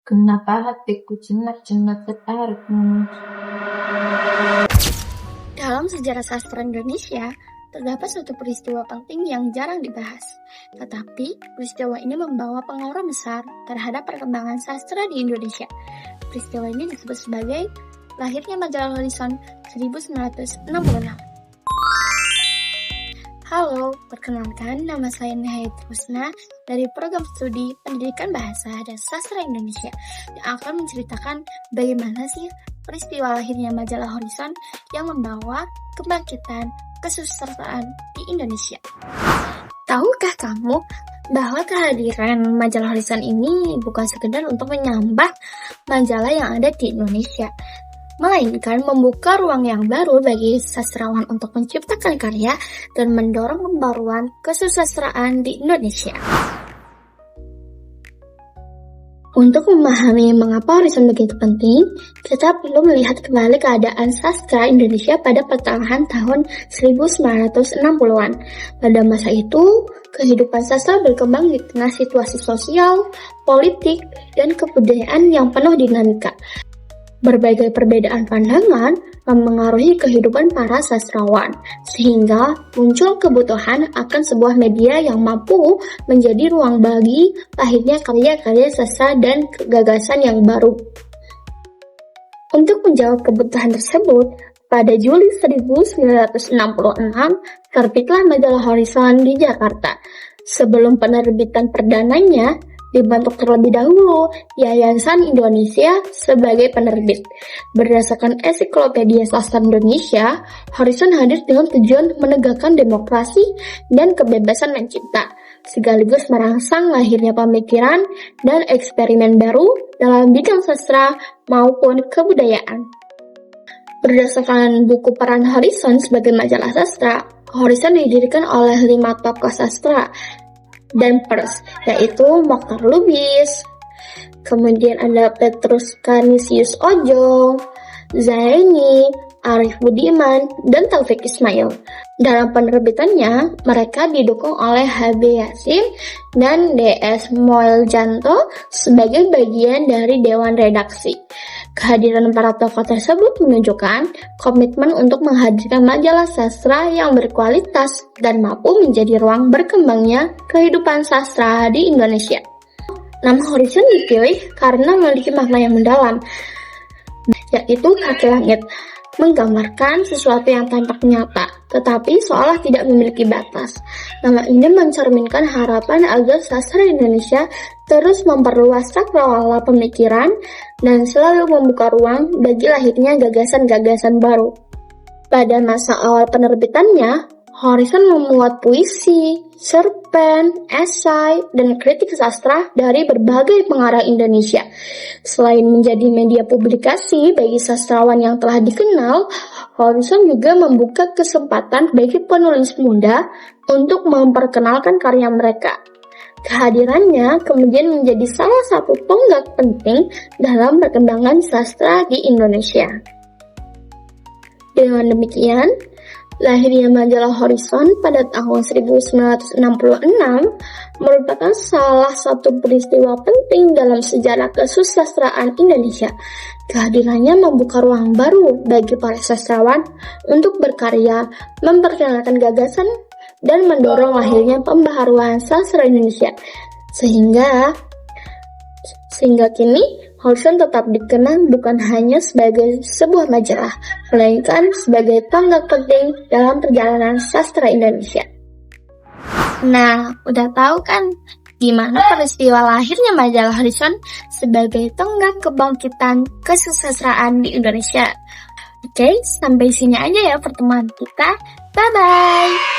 Kenapa hatiku cenat-cenat tertarikmu? Dalam sejarah sastra Indonesia, terdapat suatu peristiwa penting yang jarang dibahas. Tetapi, peristiwa ini membawa pengaruh besar terhadap perkembangan sastra di Indonesia. Peristiwa ini disebut sebagai lahirnya majalah Horizon 1966. Halo, perkenalkan nama saya Nihayat Husna dari Program Studi Pendidikan Bahasa dan Sastra Indonesia yang akan menceritakan bagaimana sih peristiwa lahirnya majalah Horizon yang membawa kebangkitan kesusastraan di Indonesia. Tahukah kamu bahwa kehadiran majalah Horizon ini bukan sekedar untuk menyambah majalah yang ada di Indonesia, melainkan membuka ruang yang baru bagi sastrawan untuk menciptakan karya dan mendorong pembaruan kesusastraan di Indonesia. Untuk memahami mengapa Horizon begitu penting, kita perlu melihat kembali keadaan sastra Indonesia pada pertengahan tahun 1960-an. Pada masa itu, kehidupan sastra berkembang di tengah situasi sosial, politik, dan kebudayaan yang penuh dinamika. Berbagai perbedaan pandangan memengaruhi kehidupan para sastrawan, sehingga muncul kebutuhan akan sebuah media yang mampu menjadi ruang bagi lahirnya karya-karya sastra dan gagasan yang baru. Untuk menjawab kebutuhan tersebut, pada Juli 1966, terbitlah majalah Horizon di Jakarta. Sebelum penerbitan perdananya, dibentuk terlebih dahulu Yayasan Indonesia sebagai penerbit. Berdasarkan Ensiklopedia Sastra Indonesia, Horizon hadir dengan tujuan menegakkan demokrasi dan kebebasan mencipta, sekaligus merangsang lahirnya pemikiran dan eksperimen baru dalam bidang sastra maupun kebudayaan. Berdasarkan buku peran Horizon sebagai majalah sastra, Horizon didirikan oleh 5 tokoh sastra dan pers, yaitu Mokhtar Lubis, kemudian ada Petrus Canisius Ojong, Zaini, Arif Budiman, dan Taufik Ismail. Dalam penerbitannya, mereka didukung oleh HB Yasin dan DS Moeljanto sebagai bagian dari Dewan Redaksi. Kehadiran para tokoh tersebut menunjukkan komitmen untuk menghadirkan majalah sastra yang berkualitas dan mampu menjadi ruang berkembangnya kehidupan sastra di Indonesia. Nama Horizon dipilih karena memiliki makna yang mendalam, yaitu kaki langit, menggambarkan sesuatu yang tampak nyata, tetapi seolah tidak memiliki batas. Nama ini mencerminkan harapan agar sastra Indonesia terus memperluas cakrawala pemikiran dan selalu membuka ruang bagi lahirnya gagasan-gagasan baru. Pada masa awal penerbitannya, Horizon memuat puisi, cerpen, esai, dan kritik sastra dari berbagai pengarang Indonesia. Selain menjadi media publikasi bagi sastrawan yang telah dikenal, Horizon juga membuka kesempatan bagi penulis muda untuk memperkenalkan karya mereka. Kehadirannya kemudian menjadi salah satu tonggak penting dalam perkembangan sastra di Indonesia. Dengan demikian, lahirnya majalah Horizon pada tahun 1966 merupakan salah satu peristiwa penting dalam sejarah kesusastraan Indonesia. Kehadirannya membuka ruang baru bagi para sastrawan untuk berkarya, memperkenalkan gagasan, dan mendorong lahirnya pembaharuan sastra Indonesia. Sehingga kini Horizon tetap dikenang bukan hanya sebagai sebuah majalah, melainkan sebagai tonggak penting dalam perjalanan sastra Indonesia. Nah, udah tahu kan gimana peristiwa lahirnya majalah Horizon sebagai tonggak kebangkitan kesusastraan di Indonesia? Oke, sampai sini aja ya pertemuan kita. Bye-bye!